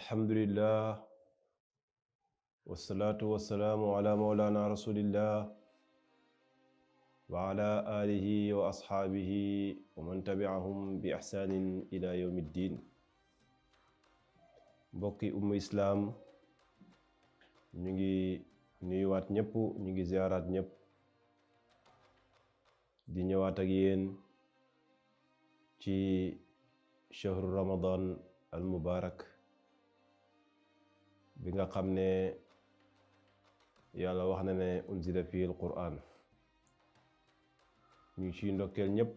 alhamdulillah wassalatu wassalaamu ala mawlana rasulillah wa ala alihi wa ashaabihi wa man tabi'ahum bi ihsaanin ila yawmi ddin. mbokki umma islaam ñu ngi nuyuwaat ñëpp, ñu ngi ziyaaraat ñëpp, di ñëwaat ak yéen ci shahru ramadan al mubarak bi nga xam ne yàlla wax na ne unzila fihi al quran. ñu ngi ciy ndokkeel ñëpp,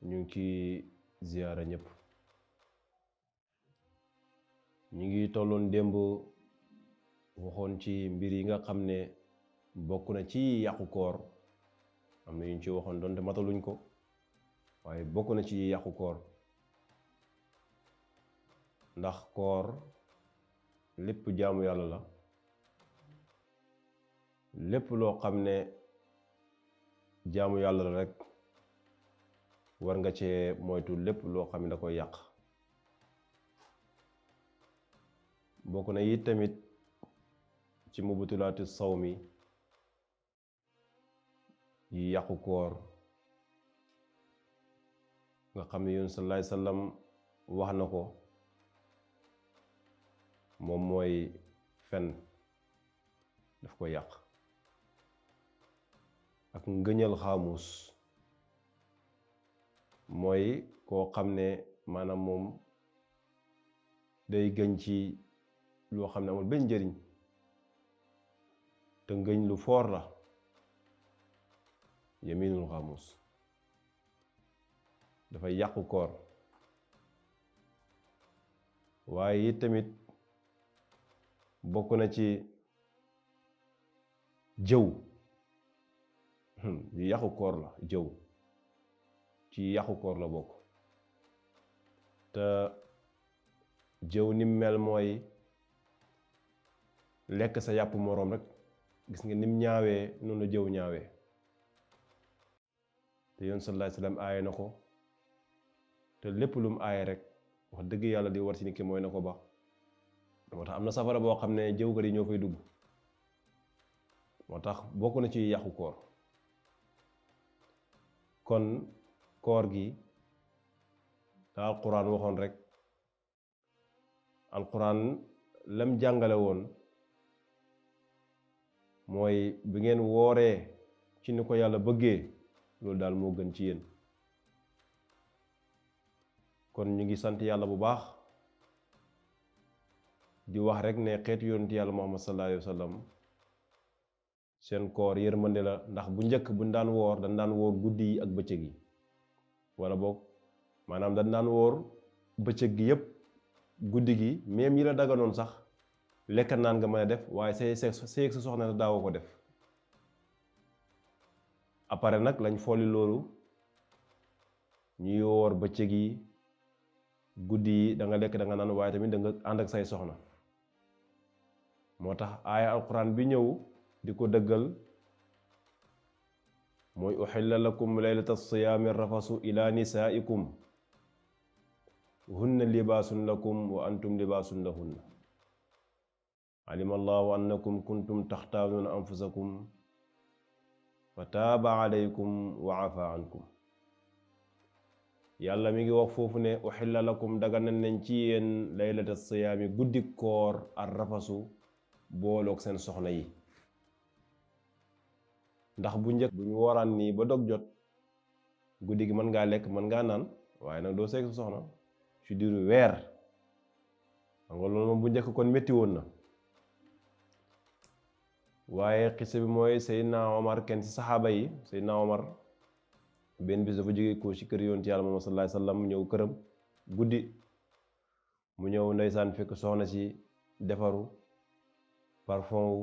ñu ngi ciy ziyaara ñëpp. ñu ngi tolloon démb waxoon ci mbir yi nga xam ne bokk na ci yàqu koor. am na ñu ci waxoon donte mataluñ ko, waaye bokk na ci yàqu koor, ndax koor lépp jaamu yàlla la. lépp loo xam ne jaamu yàlla la rek war nga cee moytu lépp loo xam ne da koy yàq. bokk na it tamit ci mubutulaati sawmi yi yàqu koor nga xam ne yonent sallallahu alayhi wasallam wax na ko, moom mooy fen daf ko yàq, ak ngëñal xaamuus mooy koo xam ne maanaam moom day gëñ ci loo xam ne amul benn njëriñ te ngëñ lu foor la. yaminul xaamuus dafay yàqu koor. waaye it tamit bokk na ci jëw yu yàqu koor la. jëw ci yàqu koor la bokk. te jëw nim mel mooy lekk sa yàpp moroom rek. gis nga nim ñaawee noonu la jëw ñaawee. te yoon sallallahu alayhi wasallam aaye na ko, te lépp lu mu aaye rek wax dëgg yàlla di war ci nit ki mooy na ko ba. moo tax am na safara boo xam ne jëwkat yi ñoo fay dugg. moo tax bokk na ci yàqu koor. kon koor gi da alquran waxoon rek, alquran lam jàngale woon mooy bi ngeen wooree ci ni ko yàlla bëggee, loolu daal moo gën ci yéen. kon ñu ngi sant yàlla bu baax di wax rek ne xeetu yonent yàlla Muhammad sallallahu alayhi wa sallam seen koor yërmande la. ndax bu njëkk buñ daan woor dañ daan woor guddi yi ak bëccëg yi, wala boog maanaam dañ daan woor bëccëg gi yépp, guddi gi même yi la daganoon sax lekk naan nga mën a def, waaye say sa soxna la daawoo ko def. après nag lañ folli loolu ñuy woor bëccëg yi, guddi yi da nga lekk da nga naan, waaye tamit da nga ànd ak say soxna. moo tax aaya alquran bi ñëw di ko dëggal mooy uxilla lakum laylata siyaami rafasu ila nisaikum hunna libaasun lakum wa antum libaasun lahunna alima allahu annakum kuntum taxtaanuuna anfusakum fa taaba alaykum wa afa ankum. yàlla mi ngi wax foofu ne uxilla lakum daganal nañ ci yéen laylata siyaami guddi koor ar rafasu booloog seen soxna yi. ndax bu njëkk bu ñu wooraan nii ba dog jot, guddi gi mën ngaa lekk mën ngaa naan, waaye nag doo seeg sa soxna ci diiru weer. xam nga loolu moom bu njëkk kon métti woon na. waaye xisa bi mooy Seydina Omar, kenn ci saxaaba yi, Seydina Omar benn bis dafa jóge ko ci kër yoon ci yàlla Muhammad sallallahu alayhi wasallam ñëw këram guddi. mu ñëw ndeysaan fekk soxna si defaru parfum wu.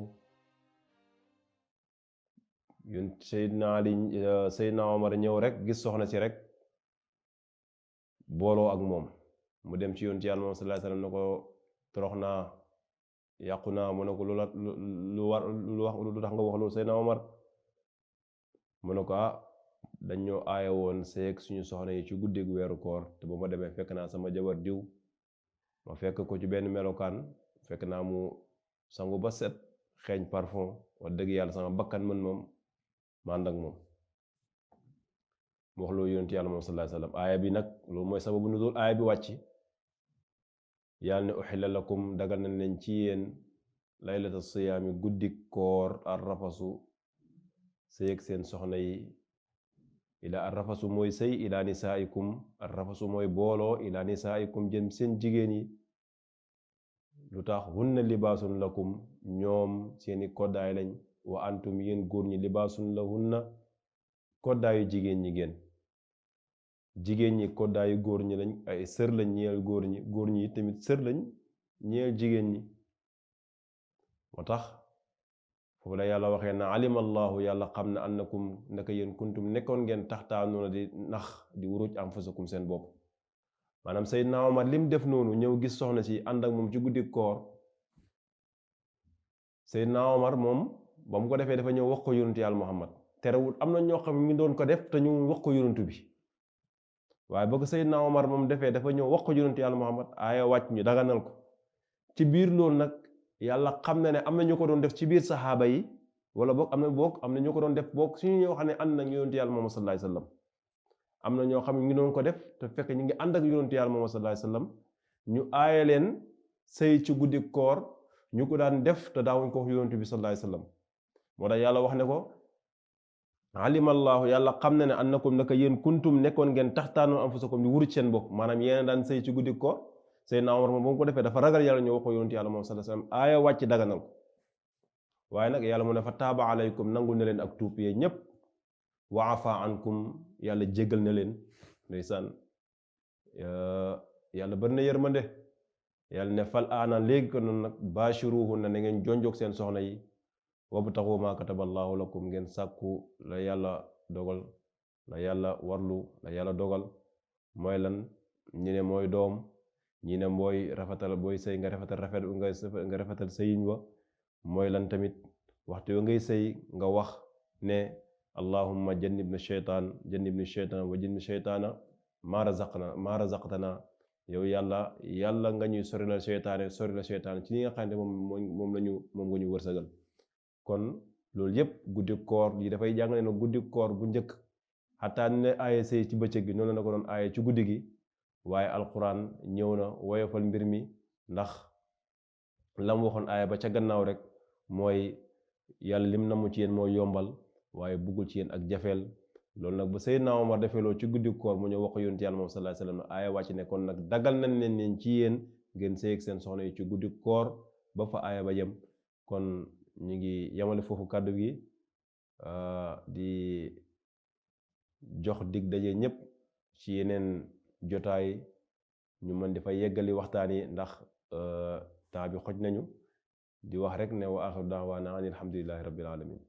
yoon Seydina Omar ñëw rek gis soxna si rek booloo ak moom. mu dem ci yoon ci yàlla Muhammad sallallahu alayhi wasallam ne ko torox naa, yàqu naa. mu ne ko lu tax nga wax loolu Seydina Omar? mu ne ko dañ ñoo aaya woon seeg suñu soxna yi ci guddeeg weeru koor, te bu ma demee fekk naa sama jabar diw ma fekk ko ci benn melokaan fekk naa mu sangu ba set xeeñ parfum wax dëgg yàlla sama bakkan mën moom ma ànd ak moom mu wax loolu yonent yàlla moom sallallahu alayhi wa sallam aaya bi nag loolu mooy sababu nuzul aaya bi wàcc yàlla ne uxilla lakum dagal nañ leen ci yéen laylata siyaami guddik koor ar rafasu sëy ak seen soxna yi ila ar rafasu mooy sëy ila nisaaikum ar rafasu mooy booloo ila nisaaikum jëm seen jigéen yi lu tax hunna libaasun lakum ñoom seeni koddaay lañ wa antum yéen góor ñi libaasun la hunna koddaayu jigéen ñi ngeen jigéen ñi koddaayu góor ñi lañ ay sër lañ ñeel góor ñi tamit sër lañ ñeel jigéen ñi moo tax foofu la yàlla waxee na alimallahu yàlla xam na annakum naka yéen kuntum nekkoon ngeen taxtaanoona di nax di wuruj anfusakum seen bopp maanaam Seydina Omar lim def noonu ñëw gis soxna si ànd ak moom ci guddi koor Seydina Omar moom ba mu ko defee dafa ñëw wax ko yonentu yàlla Muhammad terewul am na ñoo xam ne ñu doon ko def te ñu wax ko yonentu bi waaye ba ko Seydina Omar moom defee dafa ñëw wax ko yonentu yàlla Muhammad aaya wàcc ñu daganal ko ci biir loolu nag yàlla xam na ne am na ñu ko doon def ci biir saxaaba yi wala boog am na ñu ko doon def boog suñu ñoo xam ne ànd nag yonentu yàlla Muhammad sallallahu alayhi wasallam am na ñoo xam ne ñu doon ko def te fekk ñu ngi ànd ak yonentu yàlla Muhammad sallallahu alayhi wasallam ñu aaye leen sëy ci guddi koor ñu ko daan def te daawuñ ko wax yonentu bi sallallahu alayhi wasallam moo tax yàlla wax ne ko alimallahu yàlla xam na ne annakum naka yéen kuntum nekkoon ngeen taxtaanu anfusakum di wuruj seen bopp maanaam yéen daan sëy ci guddi koor Seydina Omar moom ba mu ko defee dafa ragal yàlla ñu wax ko yonentu yàlla moom sallallahu alayhi wasallam aaya wàcc daganal ko waaye nag yàlla mu ne fa taaba alaykum nangu ne leen ak tuub yee ñépp wa afa ankum yàlla jéggal na leen ndeysaan yàlla bari na yërmande yàlla ne fal aana léegi ko noonu nag bashiruhunna na ngeen jonjoog seen soxna yi wabtaxu maa kataballahu lakum ngeen sàkku la yàlla dogal la yàlla warlu la yàlla dogal mooy lan ñi ne mooy doom ñi ne mooy rafetal booy sëy nga rafetal sëyiñ wa mooy lan tamit waxtu yo ngay sëy nga wax ne allahumma jannibna sheytaan wa jannib sheytaana maa razaqtana yow yàlla nga ñuy sori la seytaane ci li nga xam ne moom nga ñu wërsëgal kon loolu yépp guddi koor yi dafay jàngale na guddi koor bu njëkk xataa ne aaye sëy ci bëccëg gi noonu la ko doon aaye ci guddi gi waaye alquran ñëw na woyofal mbir mi ndax lam waxoon aaye ba ca gannaaw rek mooy yàlla lim namu ci yéen mooy yombal waaye buggul ci yéen ak jafeel loolu nag ba Seydina Omar defee loolu ci guddi koor mu ñëw wax ko yonent yàlla moom sallallahu alayhi wasallam aaya wàcc ne kon nag dagal nañ leen ci yéen ngeen sëy ak seen soxna yi ci guddi koor ba fa aaya ba yem kon ñu ngi yamale foofu kàddu gi di jox dig daje ñépp ci yeneen jotaay ñu mën di fa yeggali waxtaan yi ndax temps bi xoj nañu di wax rek ne wa axiru daawaana an alhamdulillahi rabbil alamin